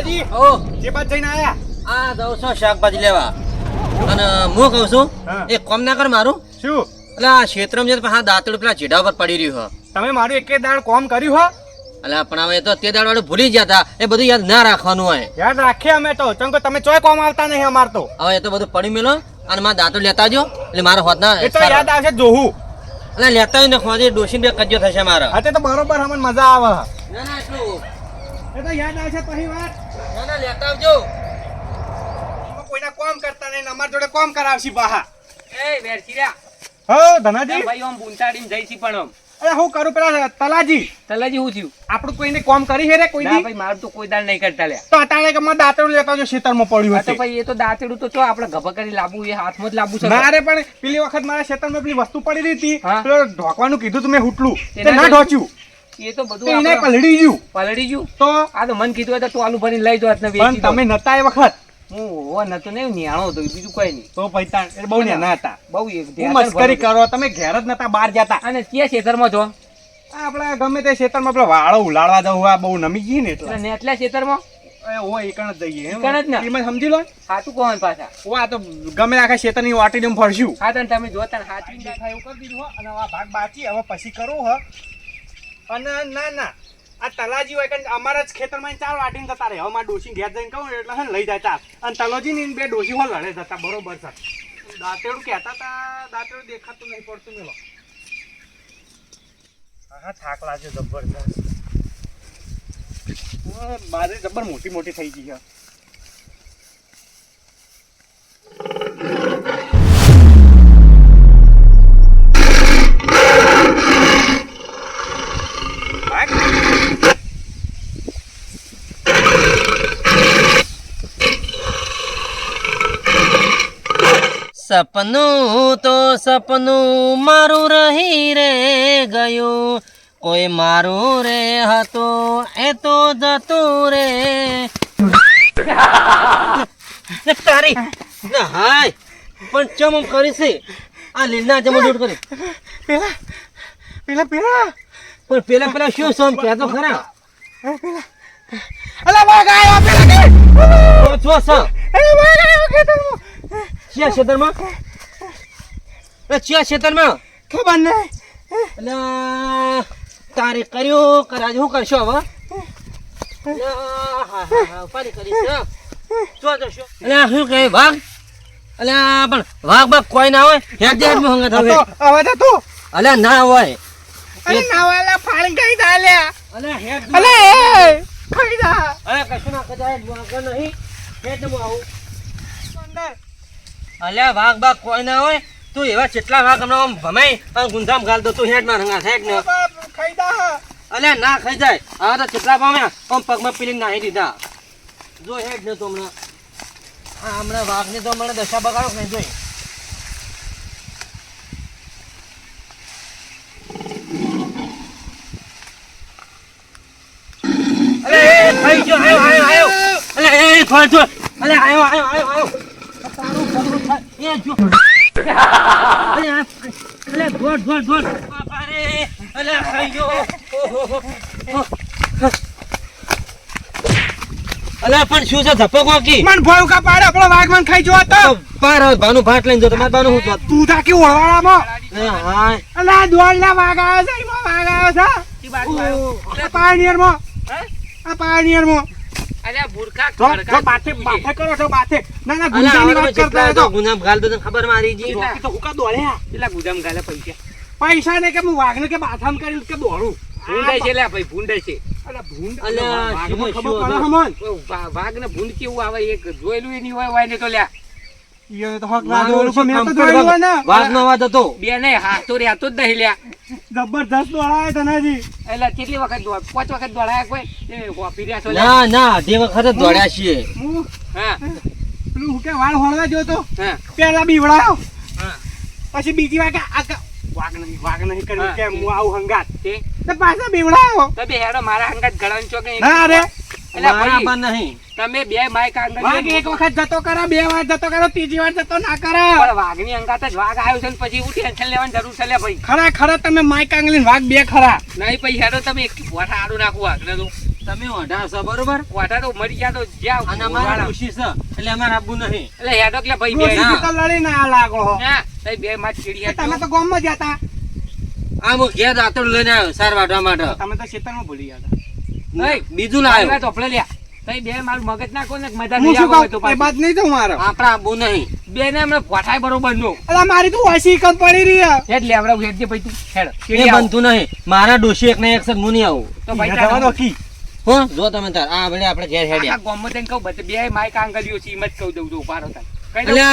ધનાજી ઓ જે બાદ જઈને આયા આ દઉં છું શાકભાજી લેવા અને હું કહું છું હા. એક કામ ના કર મારું શું એટલે આ ક્ષેત્રમાં જે હા દાંતડું પેલા ચીડા ઉપર પડી રહ્યું હ તમે મારું એકે દાડ કોમ કર્યું હો એટલે પણ હવે તો તે દાડ વાળું ભૂલી ગયા હતા એ બધું યાદ ના રાખવાનું હોય યાદ રાખીએ અમે તો ચંકો તમે ચોય કોમ આવતા નહીં અમાર તો હવે એ તો બધું પડી મેલો અને મારા દાંતડું લેતા જો એટલે મારો હોત ના એ તો યાદ આવશે જોહું એટલે લેતા હોય ને ખોજી ડોસીને બે કજ્જો થશે મારો હા તે તો બરોબર અમને મજા આવે ના ના એટલું એ તો યાદ આવશે પછી વાત ના ના લેતા આવજો અમે કોઈના કોમ કરતા નહીં ને અમાર જોડે કોમ કરાવશી બહા એ વેરચીરા હો ધનાજી ભાઈ આમ બુંતાડીને જઈશી પણ આમ અરે હું કરું પેલા તલાજી તલાજી હું થયું આપણું કોઈને કોમ કરી હે રે કોઈ ના દી ભાઈ મારું તો કોઈ દાળ નહીં કરતા લ્યા તો અટાણે કે મારા દાંતડું લેતા જો ખેતરમાં પડ્યું આ તો હતું ભાઈ એ તો દાંતેડું તો ચો આપણે ગભા કરી લાવવું એ હાથમાં જ લાવવું છે મારે પણ પેલી વખત મારા ખેતરમાં પેલી વસ્તુ પડી રહી હતી હા. પેલો ઢોકવાનું કીધું તું મેં હુટલું તે એના ના ઢોચ્યું એ તો તે બધું એને આપણે પલળી ગયું પલળી ગયું તો આ તો મન કીધું હોય તો ટોલું ભરીને લઈ જાત ને પણ વેચી દો તમે નતા એ વખત હું હોવા નતો ને નિયાણો હતો બીજું કોઈ નહીં તો પૈસા એટલે બહુ નાના હતા બહુ એક હું મસ્કરી કરો તમે ઘેર જ નતા બહાર જતા અને ક્યાં ખેતરમાં છો આપણે ગમે તે ખેતરમાં પેલો વાળો ઉલાડવા જવું આ બહુ નમી ગઈ ને એટલે એટલે નેટલા ખેતરમાં ઓ એકણ જ જઈએ એમ? એકણ જ ને? એમાં સમજી લો હાથું કોણ પાછા ઓ આ તો ગમે આખા ખેતરની વાટીને ફરશું હા તને તમે જોતા ને હાથ દેખાય એવું કરી દીધું હો અને આ ભાગ બાકી હવે પછી કરું હ અને ના ના આ તલાજી હોય કે અમારા જ ખેતરમાં ચાર વાટીને જતા રહે હવે મારા ડોસી ઘેર જઈને કહું એટલે હે ને લઈ જાય ચાર અને તલોજી ની બે ડોસી હો લડે જતા બરોબર છે દાંતેડું કહેતા હતા દાંતેડું દેખાતું નહીં પડતું મેલો હા થાક લાગ્યો જબરદસ્ત બાજરી જબર મોટી મોટી થઈ ગઈ છે સપનું તો સપનું મારું રહી રે ગયું કોઈ મારું રે હતું એ તો જતું રે તારી હાય પણ ચમ આમ કરી છે આ લીલના જમો દૂર કરી પેલા પેલા પેલા પણ પેલા પેલા શું સોમ કે તો ખરા અલા વાગ આયો પેલા કે છો છો અરે વાગ આયો ખેતરમાં ચિયા ક્ષેત્રમાં ચિયા ક્ષેત્રમાં ખબર નહીં એટલે તારે કર્યું કરાજ શું કરશો હવે ઉપાડી કરીશ એટલે શું કહે વાઘ એટલે પણ વાઘ બાગ કોઈ ના હોય હેડ દે હેડ હંગત હવે અવાજ હતો અલે ના હોય અરે નાવાલા ફાળી ગઈ દાલ્યા અલે હેડ અલે ખાઈ જા અલે કશું ના કદાય વાઘ નહીં હેડ હું આવું અંદર અલ્યા વાઘ બાગ કોઈ ના હોય તું એવા કેટલા વાઘ હમણાં આમ ભમાઈ અને ગુંજામ ગાલ દો તું હેડ માં રંગા હેડ ને ખાઈ જા અલ્યા ના ખાઈ જાય આ તો કેટલા પામ્યા આમ પગમાં પીલી નાહી દીધા જો હેડ ને તો હમણાં આ હમણાં વાઘને તો હમણાં દશા બગાડો નહીં જોઈ અરે એ ખાઈ ગયો આયો અલે એ થોડ થોડ અલે આયો તારું પગલું થાય એ જો અલે અલે દોડ બાપા રે અલે ખાઈ ગયો અલે પણ શું છે ધપકો કી મન ભોય કા પાડે આપણો વાઘ મન ખાઈ જો તો પાર બાનું ભાટ લઈને જો તમાર બાનું હું જો તું તા કે ઓળવાળામાં હાય અલા દોડલા વાઘ આવ્યો છે એમાં વાઘ આવ્યો છે આ પાણીયરમાં આ પાણીયરમાં અલ્યા બુરખા જો જો બાથે બાથે કરો છો બાથે ના ના ગુંજાની વાત કરતા તો તો ગુનામ ગાલ દો ખબર મારી જી બાકી તો હુકા દોડ્યા પેલા ગુદામ ગાલે પૈસા પૈસા ને કે હું વાઘને કે બાથામ કરી કે દોડું ભૂંડાય છે લ્યા ભાઈ ભૂંડાય છે અલા ભૂંડ અલા, વાઘમાં શું ખબર હતું? પડે હમન વાઘ ને ભૂંડ કેવું આવે એક જોયેલું ય નહીં હોય ને તો લ્યા ઈ તો હક ના દોડું પણ મેં તો જોયું હોય ને વાઘ નો અવાજ હતો બે ને હાથ તો રહેતો જ નહીં લ્યા જબરદસ્ત દોડાય તનાજી એટલે કેટલી વખત 5 વખત દોડાયા કોઈ એ હોપી રહ્યા છો લ્યા. ના ના તે વખત જ દોડ્યા છીએ હું હા પેલું હું કે વાળ હોળવા જો તો હા પેલા બીવડાયો હા પછી બીજી વાર કે આ વાઘ નહીં કર્યું હા, કે હું આવું હંગાત તે તો પાછા બીવડાયો તો બે હેડો મારા અંગત ગળાની ચોકે ના અરે એટલે ભાઈ બરાબર નહીં તમે બે માઈક અંગત વાઘ એક વખત જતો કરે બે વાર જતો કરે ત્રીજી વાર જતો ના કરે પણ વાઘની અંગાત જ વાઘ આવ્યો છે ને પછી એવું ટેન્શન લેવાની જરૂર છે લ્યા ભાઈ ખરા ખરા તમે માઈક આંગલીને વાઘ બે ખરા નહીં પછી હેડો તમે એક પોઠા આડું નાખવું વાઘને તો તમે ઓઢા છો બરોબર વાટા તો મરી ગયા તો જ્યાં અને અમારા ડોશી છે એટલે અમારે આપવું નહીં એટલે હેડો કે ભાઈ બે ડોશી તો લડીને આ લાગો હો. હા તઈ બે માં ચીડી તમે તો ગામમાં જ હતા. આ હું ઘેર આતોડ લઈને આવ્યો સાર વાટવા માટે તમે તો ખેતરમાં ભૂલી ગયા હતા. નહીં બીજું લાવ્યો તો આપણે લ્યા તઈ બે મારું મગજ નાખો ને મજા હું નહીં શું આવે તો કહું? એ બાત નહીં તો મારો. આપણા આપવું નહીં બે ને હમણાં પોઠાય બરોબર નો અલા મારી તો ઓછી કમ પડી રહી છે. એટલે હમણાં હેડજે ભાઈ તું હેડ એ ચીડી આવો. બનતું નહીં મારા ડોશી એક ને એક સર હું નહીં આવું તો ભાઈ જવા દો તારે કી. હો જો તમે તાર આ ભલે આપણે ઘેર હેડ્યા આખા ગામમાં તને કહું બધે બે માય કાંગલીઓ છે એમ જ કહું દઉં છું ઉભારો થાય કઈ એટલે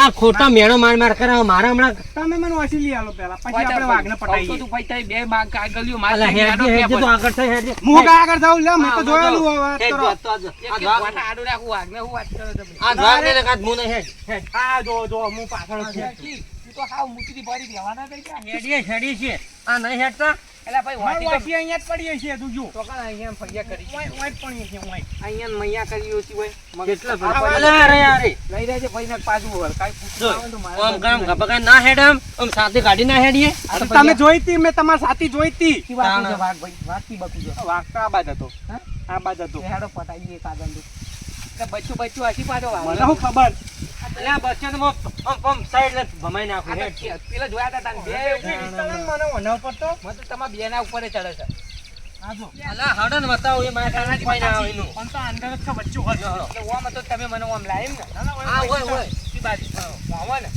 આ ખોટા મેણો માર માર કરાવો મારા હમણાં તમે મને ઓછી લઈ આલો પહેલા પછી આપણે વાઘને પટાઈએ. તું ભાઈ તારી બે માં કાંગલીઓ માર અલા હેડજે હેડજે તો આગળ થઈ હેડજે હું કાં આગળ થાઉં? લે મેં તો જોયેલું હવે. હેડ કરો. જો, તો આ દ્વાગ આડું રાખું વાઘને હું વાત કરો તમે આ દ્વાગ ને લગાત હું નહીં હેડ હેડ આ જો જો હું પાછળ જ છું. તું તો હાવ મૂકી ભરી દેવાના થઈ ગયા હેડીએ હેડી છે આ નહીં હેડતા એલા ભાઈ મારી વાટી ઓછી અહીંયા જ પડીએ છીએ તું જો. તો કાં અહીંયા ફરિયા કરી ઓય ઓય જ પડીએ છીએ ઓય. અહીંયા મૈયા કરી ઓછી હોય કેટલા આ ભલા ભાઈ અલા અરે અરે લઈ રહેજે ભાઈ ને પાછું હોય કાઈ જો પૂછવું આવે તો મારે આમ કામ ગપકા ના હેડમ આમ સાથે ગાડી ના હેડીએ આ તો તમે જોઈતી મેં તમારી સાથી જોઈતી. કી વાત છે વાઘ ભાઈ વાત કી બકુ જો વાઘ તો આ બાજ હતો. હા? આ બાજ હતો. હેડો પટાઈએ કાગળ દો કે બચ્ચું બચ્ચું હસી પાડો મને શું ખબર? અલ્યા બચ્ચા તો આમ સાઈડ લે ભમાઈ નાખું હેડ પેલા જોયા હતા તને બે મને વનાવ પડતો. મને તો તમારા બે ના ઉપર ચડે છે આ જો. અલા હડન બતાવો એ મારા કાનાથી કોઈ ના આવે એનું પણ તો અંદર જ છે વચ્ચું હોય. એટલે ઓમ તો તમે મને ઓમ લાઈમ ને આ હોય હોય કી બાજુ મોહવા ને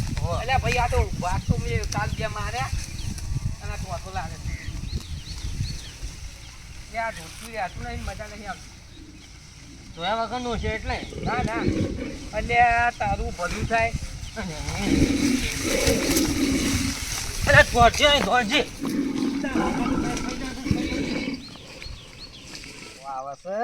એટલે ભાઈ આ તો વાત તો મેં કાલ બે માર્યા અને તો વાતો લાગે છે યાર ઢોચું આતું નહીં મજા નહીં આવતી જોયા વગરનું છે એટલે ના ના એટલે તારું ભલું થાય અરે દોડજે દોડજે આવે છે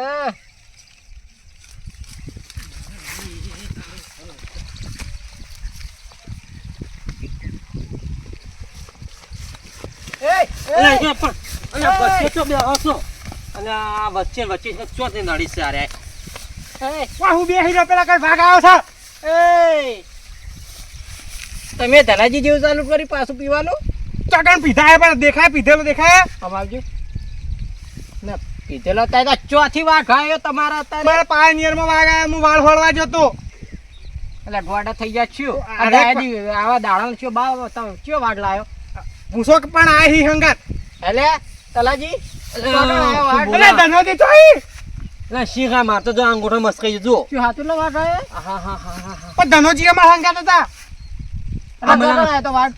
અલા એ પણ અલા વચ્ચે તો બે હસો અલા વચ્ચે વચ્ચે ચોથી નડી છે અરે વાહ, હું બેસી રહ્યો પેલા કઈ ભાગ આવ્યો છે. તમે ધનાજી જેવું ચાલુ કરી પાછું પીવાનું ચકણ પીધા હે પણ દેખાય પીધેલો દેખાય. અમાવજો ના પીધેલો તારે ચોથી વાઘ આવ્યો તમારા અત્યારે મારા પાયનિયર માં વાગ આવ્યા. હું વાળ ફોડવા જતો. એટલે દોડા થઈ ગયા છું અરે આવા દાડા છો બા તમે કયો વાઘ લાયો ભૂસો પણ આ હી હંગાત. એટલે તલાજી અલે ધનોજી તો ઈ. અલા શીખા મારતો જો અંગૂઠો મસ્કાઈ જો શું હાથુલો વાઘ આવ્યો હા હા હા હા પણ ધનોજી અમારા હંગાત હતા. તો વાઘ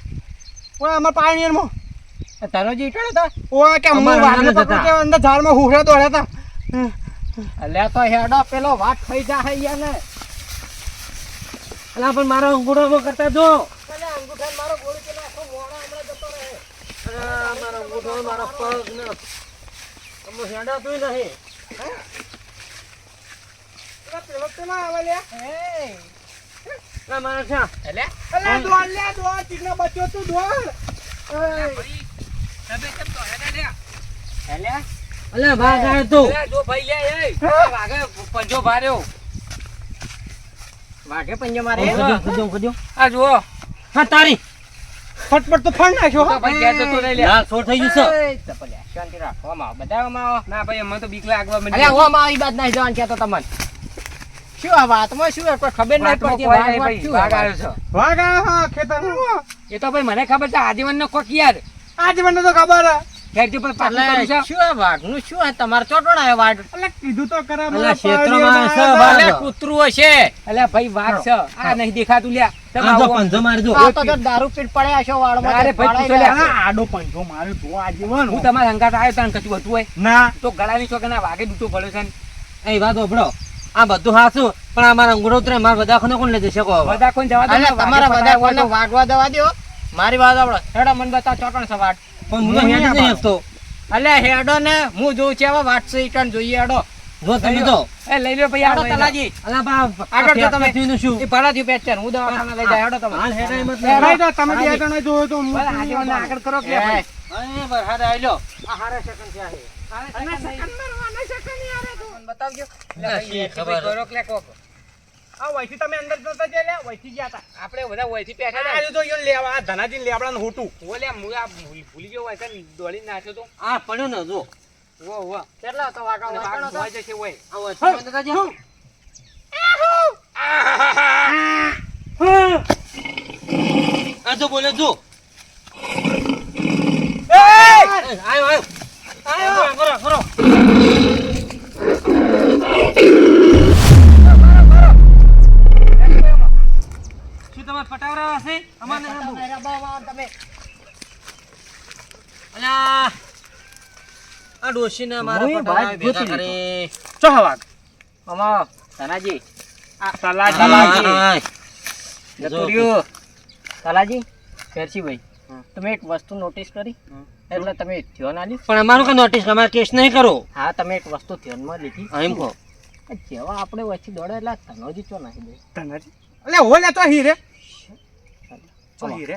ઓય અમારા પાયનિયર માં. તનોજી ઈટણ હતા ઓય કે હું અમારા વાઘને હંગાત પકડું હતા. કે અંદર ઝાડમાં હુહરા દોડ્યા હતા. એટલે તો હેડો પેલો વાઘ થઈ જાય યાર ને અલા પણ મારો અંગૂઠો કરતા જો એટલે અંગૂઠાને મારો ગોળી પેલો આખો મોણો હમણાં જતો રહે અલા મારો અંગૂઠો મારો પગ ને અમો હેડા તોય નહીં પેલો તો ના આવે લે. અલા મારા છે એટલે અલે દોડ લે દોડ. ચીકના બચ્ચો તું દોડ. એટલે અલા ભાગ આવ્યો તો જો ભાઈ લે એ વાઘે પંજો ભાર્યો વાઘે પંજો મારે ખજો આ જુઓ હા તારી ફટફટ તો ફળ નાખ્યો. તો ભાઈ ઘેર જતો રહી લે લાલ છોડ થઈ ગયું છે તપલ્યા શાંતિ રાખવામાં આવો બતાવવામાં આવો ના ભાઈ અમે તો બીક લાગવા મને અલ્યા, ઓમ આવી બાદ નહીં જવાનું કહેતો તમને શું આ વાતમાં શું કોઈ ખબર નહીં પડતી વાઘ આવ્યો છે વાઘ આવ્યો હા ખેતરમાં. એ તો ભાઈ મને ખબર છે આજીવન નો કોક યાર આજે મને તો ખબર હે. ઘેરથી પણ પાછું કરું છે શું આ વાઘનું શું આ તમારે ચોટણ આવ્યો વાઘ અલે કીધું તો ખરા. અલા, મારા ક્ષેત્રમાં પાયનિયરમાં છે આવ્યા વાઘ. હતા. અલે કૂતરું હશે અલે ભાઈ વાઘ છે આ નહીં દેખાતું લ્યા તમે આમ જો આવો. પંજો મારી જો આ તો જો દારૂ પીટ પડ્યા છો વાળમાં અરે ભાઈ પૂછો લે. અલા, આડો પંજો માર્યો તો આજીવન. હું તમારા હંગાત આવ્યો તને કશું હતું હોય ના તો ગળાની ચોકના વાઘે ડૂટો પડ્યો છે ને. એ વાત ઓભળો આ બધું હાચું પણ આ મારા અંગૂઠો ઉતરે મારા બધા કોને કોણ લઈ જશે કહો હવે? બધા કોણ જવા દો ને, વાઘે તમારા બધા પડાવ્યો કોને તો. વાગવા દેવા દો મારી વાત આપડો હેડો મને બતાવ ચોટણ છે વાટ પણ હું તો હેડ જ નહીં હસતો અલે હેડો ને હું જોઉં છે હવે વાટસે ઈટણ જોઈએ હેડો જો તમે તો એ લઈ લો ભાઈ આડો તલાજી અલા બા આગળ જો તમે. થઈને શું એ ભરાથી પેચર હું દવાખાને લઈ જાય હેડો તમે હાલ હેડાય મત ભાઈ તો તમે બે જણા જોયો તો હું બસ આજીવનને આગળ કરો કે ભાઈ. અરે બરહાડ આયલો આ હારા સેકન્ડ છે આ અને સેકન્ડ મારવાના સેકન્ડ યાર એ તો. મને બતાવજો ના, ભાઈ, શી એથી ખબર. ભાઈ કરો કે કોક. આ વહીથી તમે અંદર જતા જઈ લે વહીથી ગયા હતા. આપણે બધા ઓયથી પેઠા હતા. આજે તો યો લેવા આ ધનાજી લેવડાનું હોટું. ઓલે હું આ ભૂલી ગયો હોય કે દોડીને નાખ્યો તો આ પડ્યો ને જો કેટલા હતો વાગા વાગણો તો? આવો બંધ કરજો. આ જો બોલે જો. આયો. કરો, કરો. શું તમે પટાવરા હશે? અમારને ના બોલો. તમે અલા, આ ડોશીને મારા હું પટાવરા વાત ભેગા ગોતી કરી. ચો હવાગ આમાં તનાજી તલાજી જતું રહ્યું. તલાજી ફેરસીભાઈ તમે એક વસ્તુ નોટિસ કરી એટલે તમે ધ્યાન આલ્યું. પણ અમારું કઈ નોટિસ અમારે કેસ નહીં કરો. હા તમે એક વસ્તુ ધ્યાનમાં લીધી. હા, એમ કહો. જેવા આપણે વચ્ચે દોડે એટલે તનોજી ચો નાખી દે. તનાજી અલે હો લે તો હીરે ચો હીરે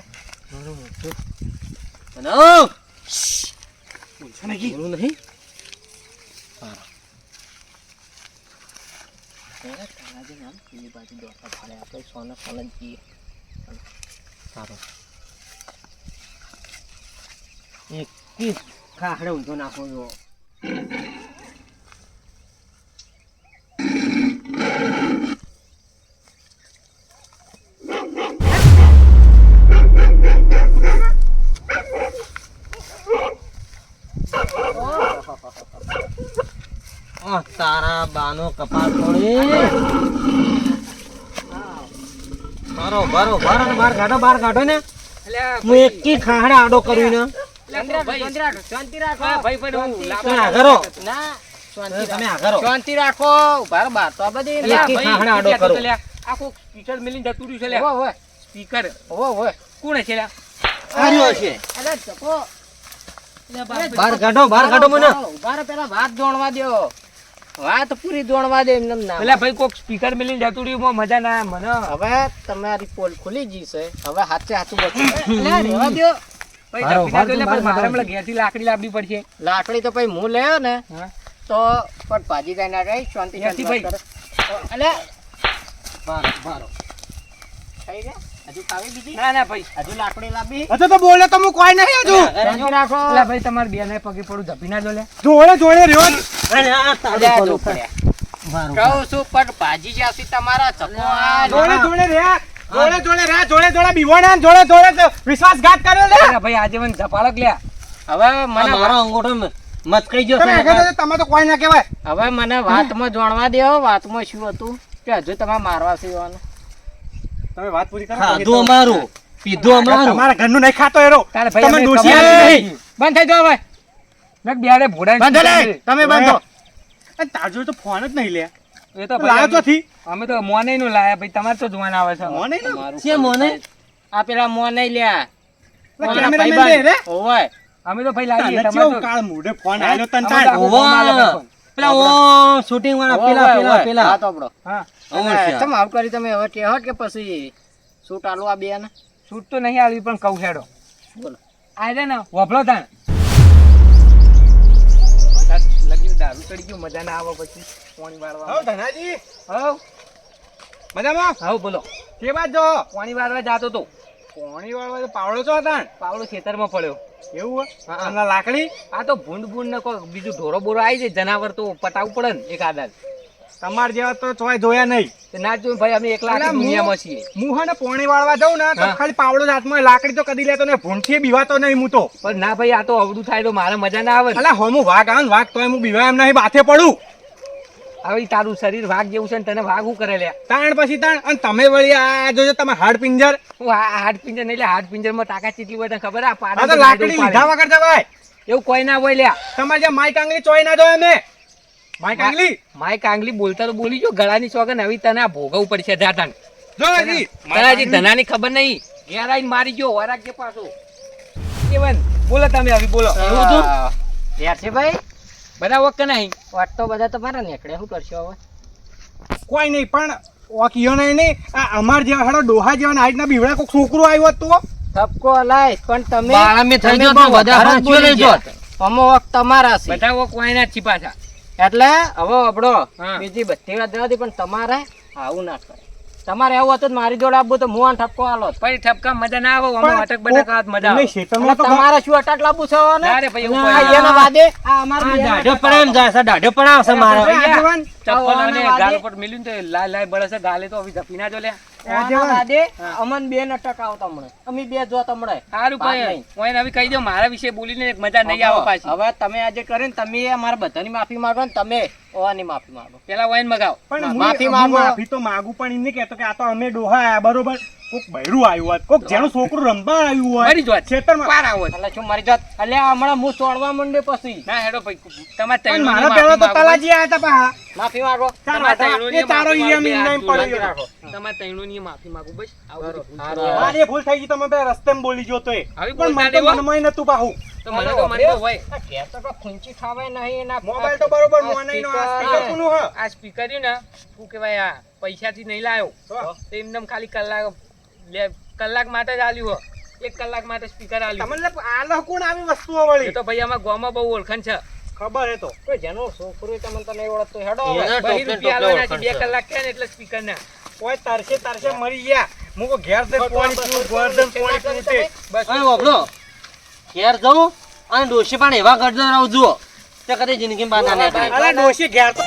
બનાવ. બોલશે નહીં બોલું નહીં. પહેલા તનાજી નામ પેલી બાજુ દોડતા ભાડે આપણે સોના સોના જઈએ. સારું. એક કીસ ખાખડે ઊંધો નાખો છો. તારા બાનો કપાળ તોડી. બારો બારો બારો ને બહાર કાઢો ને. હું એક કી ખાખડે આડો કર્યું ને. શાંતિ રાખો ભાઈ તમે આ કરો. ના શાંતિ તમે આ કરો. શાંતિ રાખો ઉભા બાર તો આ બધી એક કી ખાખડે આડો કરો. આખું સ્પીકર મિલીને જતું રહ્યું છે લે. ઓય સ્પીકર ઓય કોણ છે લે? આર્યો છે. અરે ચકો બહાર કાઢો મને. ઉભા રહો, પેલા વાત જોણવા દ્યો. વાત પૂરી જોણવા દે એમને ના. પેલા ભાઈ કોક સ્પીકર મિલીને જતું રહ્યું માં મજા ના આવે મને. હવે તમારી પોલ ખુલી ગઈ છે. હવે હાચે હાચું બચ્યું. લે રેવા દ્યો. ભાઈ મારો, જપીના તો લે, મારો, પણ મારે મારો. હમણાં ઘેરથી લાકડી લાવવી પડશે. લાકડી તો ભાઈ હું લેયો ને હા. તો પણ ભાજી કઈ ના ગઈ શાંતિ ત્યાંથી ભાઈ. અલે બારો. થઈ ગયા હજુ ખાવી બીજી ના ના ભાઈ. હજુ લાકડી લાવી હજુ તો બોલે તો હું કોઈ નહીં હજુ શાંતિ રાખો. પેલા ભાઈ તમારે બે ને પગે પડું જપીના જો લે. જોડે જોડે રહ્યો જ. અરે આ તારું અલ્યા, કરું. જો પડ્યા. બારો. કહું છું પણ ભાજી જ્યાંથી તમારા ચકો આ જોડે જોડે રહ્યા જોડે જોડે બીવાણા જોડે જોડે વિશ્વાસઘાત કર્યો લે પેલા ભાઈ આજે મને ઝપાળક લ્યા. હવે આ મને મારો અંગૂઠો મત કઈ ગયો તમે છે. આગળ તમે તો કોઈ ના કહેવાય હવે મને વાતમાં જાણવા દો. વાતમાં શું હતું કે હજુ તમે મારવા સીવાનું તમે વાત પૂરી કરો ખાધું અમારું, પીધું અમારું. તમારા ઘરનું નહીં ખાતો એરો તારે ભાઈ તમે અમે ડોશી કમાઈ આવી. નથી. બંધ થઈ જાઓ ભાઈ. મેં બેડે ભોડાઈને બંધો લે સ્પીકર તમે બંધો. અને તાર જોડે તો ફોન જ નહીં લે એ તો લાયો ભાઈ ચોથી અમે તો મોને નું લાયા ભાઈ. તમારે તો જોવાના આવે છે. મોને ને છે મોને? આ પેલા મોં નહીં લ્યા પેલા ઓલા કેમેરામેન ભાઈબંધ. લે રે. ઓય અમે તો ભાઈ લાવીએ. તને તમારે ચેવું તો કાળ મોઢે ફોન આલ્યો તને અમે તાર. તો આખું ઓવા. ગામ આલે ભાઈ. પેલા ઓ શૂટિંગ વાળા ઓય, પેલા ઓય. પેલા હા તો આપણો. હા. અવશ્ય. તમે આવું કરી તમે હવે કહેવત કે પછી શૂટ આલો આ બે ને છૂટ તો નહીં આવી પણ કહું છેડો. બોલો આ રે ને વફલો તાણ. લગી દારૂ ચડી ગયું, મજા ના આવે પછી પાણી વાળવા. હઉ ધનાજી હવ મજામાં હવ બોલો. કે બાદ જો પાણી વાળવા જાતો તો પાણી વાળવા તો પાવડો છો તાણ પાવડો ખેતરમાં પડ્યો. એવું હોય હા. અને લાકડી આ તો ભૂંડ ભૂંડ ને કોઈ બીજું ઢોરો બોરો આવી જાય જનાવર તો પટાવવું પડે ને એક આધાર. તમાર જેવા તો ચોય જોયા નહીં તે ના જોયું ભાઈ અમે એકલા અલા, આખી દુનિયામાં છીએ. હું હે ને પાણી વાળવા જાઉં ને તો હા. ખાલી પાવડો જ હાથમાં હોય. લાકડી તો કદી લેતો ને ભૂંઠીએ બીવાતો નહીં હું તો પણ ના ભાઈ આ તો અવડું થાય તો મારે મજા ના આવે ને. અલા હોમું વાઘ આવે ને વાઘ તોય હું બીવા એમ નહીં બાથે પડું હવે ઈ તારું શરીર વાઘ જેવું છે ને તને વાઘ શું કરે લ્યા. તાણ પછી તાણ અને તમે વળી આ જોજો તમે હાડ પિંજર હું આ હાડ પિંજર નહીં લે. હાડ પિંજર માં તાકાત કેટલી હોય તને ખબર આ આ પાડા તો લાકડી લીધા વગર જવાય એવું કોઈ ના હોય લ્યા. તમારે જે માઈક આંગળી ચોય ના જોય અમે માઈક આંગળી માય કાંગલી બોલતા તો બોલી જો ગળાની ચોગન હવે તને આ ભોગવવું પડશે જાતા જો હજી તારાજી ધનાની ખબર નહીં ઘેર આવીને મારી ગયો વરાગ કે પાછો કેવન બોલો તમે હવે બોલો. એવું હતું? યાર છે ભાઈ બધા વખત નહીં વાત તો બધા તમારા નીકળે શું કરશો હવે કોઈ નહીં પણ ઓકિયો નહીં આ અમાર જેવા હાડો ડોહા જેવા હાઈટના બીવડા કોક છોકરો આવ્યો હતો ધબકો હલાય પણ તમે બાળામી થઈ તમે ગયો બહુ તો બધા વધારે જ હાથ બોલી જોઈ ગયા. લેજો. અમો વખત તમારા છે બધા વખત વાયના જ છીપા છે. એટલે હવે અબડો હા. બીજી બધી વાત જવા દે પણ તમારે આવું ના કરે તમારે એવું હતું તો મારી જોડે આવવું તો હું આને ઠપકો આલો જ. પછી ઠપકા મજા ના આવે અમે અટક બટક આવત મજા નહીં, આવે ખેતરમાં તો તમારે શું અટાક લાવવું છે ને? ના રે ભાઈ એવું આ કોઈ એના વાદે આ અમારે આ બેના દાઢો પણ એમ જાય છે, દાઢો પણ આવશે મારે. આગેવાન, ચપ્પલ અને આવાના ગાલ વાદે. પર મિલ્યું ને તો લાય લાય બળે છે ગાલે તો હવે ધપી ના જો લે ઓના વાદે અમન બે અટક આવતા મળે અમે બે જો તમને સારું વાત ભાઈ નહીં. ઓય હવે કહી દો મારા વિશે બોલીને એક મજા નહીં આવે પાછી હવે તમે આજે કરીને તમે અમારા બધાની માફી માંગો ને તમે ઓવાની માફી માંગો. પેલા વાઈન મગાવ પણ હું- માફી હું માંગો. માફી તો માંગુ પણ એમ નહીં કહેતો કે આ તો અમે ડોહા આયા, બરોબર? કોક બૈરું આવ્યું હોત, કોક જેનું છોકરું રમવા આવ્યું હોય મરી જોત ખેતરમાં. પાર આવો એટલે શું મારી જાત એટલે હમણાં હું છોડવા માંડે પછી ના હેડો ભાઈ તમારે પણ તૈણોની મારા માફી પહેલા તો માંગો. તલાજી આયા હતા પાહા. માફી માંગો. ચાલ તમારે વાંધો તૈણોની નહીં. એ તારો માફી ઈયમ માંગો, ઈમ બે હાથ પડ્યો જોડીને રાખો. તમારે તૈણોની માફી માંગુ બસ આવું બધું. હારું. મારી એ ભૂલ થઈ ગઈ, તમે બે રસ્તે બોલી ગયો તો એ. આવી પણ બોલતા મને તો દેવો. મનમાંય નતું પાહું. તો મને તો મન તો હોય આ ઘેર તો કોઈ ખૂંચી ખાવાય નહીં એના મોબાઈલ તો બરોબર આ મોનાઈનો, આ speaker. સ્પીકર કોનું હ? આ સ્પીકર રહ્યું ને શું કહેવાય આ પૈસાથી નહીં લાયો તો તો એમને ખાલી કલાક માટે જ આલ્યું હો 1 કલાક માટે સ્પીકર આલ્યું તમને આલો કોણ આવી વસ્તુઓ વળી? એ તો ભાઈ આમાં ગામમાં બહુ ઓળખાણ છે ખબર હે તો. કોઈ જેનો છોકરો તમને તો નહીં ઓળખતો હેડો એને હવે. ટોપલે 20 રૂપિયા આલવાના છે, ટોપલે 2 કલાક થયા ને એટલે સ્પીકર ના કોઈ તરસે મરી ગયા. મુકો ઘેર જઈને પાણી પીવું, ગોરધન પાણી પીવું તે. બસ હવે વાપરો. ઘેર જાઉં અને ડોશી પણ એવા કરજો રહું જુઓ તે કદી જિંદગી બાંધા નહીં. અલા ડોશી ઘેર તો